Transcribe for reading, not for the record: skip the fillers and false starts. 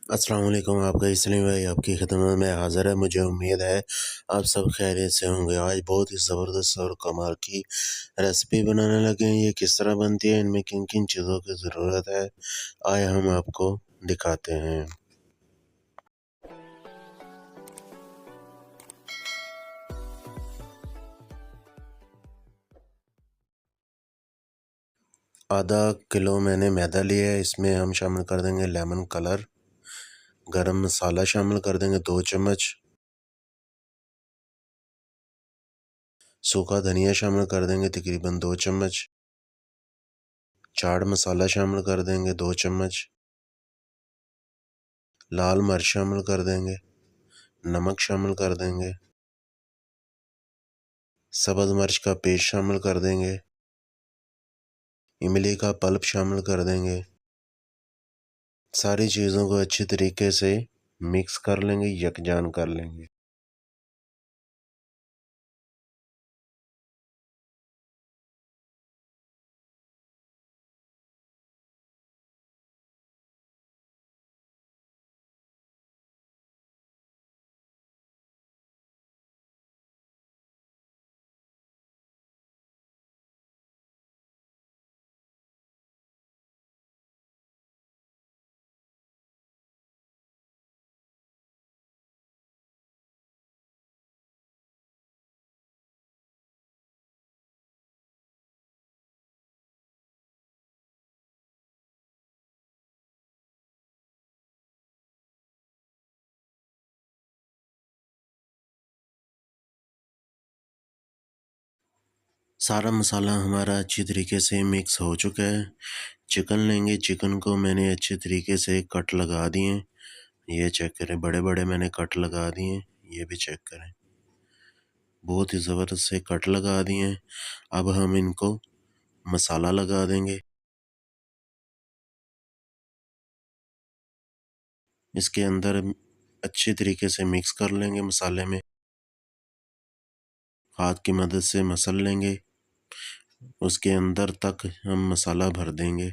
अस्सलाम वालेकुम। आपका इसलिए भाई आपकी खिदमत में हाज़िर है। मुझे उम्मीद है आप सब खैरियत से होंगे। आज बहुत ही ज़बरदस्त और कमाल की रेसिपी बनाने लगे हैं। ये किस तरह बनती है, इनमें किन-किन चीज़ों की ज़रूरत है, आइए हम आपको दिखाते हैं। आधा किलो मैंने मैदा लिया है। इसमें हम शामिल कर देंगे लेमन कलर, गरम मसाला शामिल कर देंगे 2 चम्मच, सूखा धनिया शामिल कर देंगे तकरीबन 2 चम्मच, चाट मसाला शामिल कर देंगे 2 चम्मच, लाल मिर्च शामिल कर देंगे, नमक शामिल कर देंगे, सब्ज़ मिर्च का पेस्ट शामिल कर देंगे, इमली का पल्प शामिल कर देंगे। सारी चीज़ों को अच्छी तरीके से मिक्स कर लेंगे, यकजान कर लेंगे। सारा मसाला हमारा अच्छी तरीके से मिक्स हो चुका है। चिकन लेंगे, चिकन को मैंने अच्छे तरीके से कट लगा दिए। ये चेक करें, बड़े-बड़े मैंने कट लगा दिए। ये भी चेक करें, बहुत ही ज़बरदस्त से कट लगा दिए। अब हम इनको मसाला लगा देंगे। इसके अंदर अच्छी तरीके से मिक्स कर लेंगे मसाले में। हाथ की मदद से मसल लेंगे, उसके अंदर तक हम मसाला भर देंगे।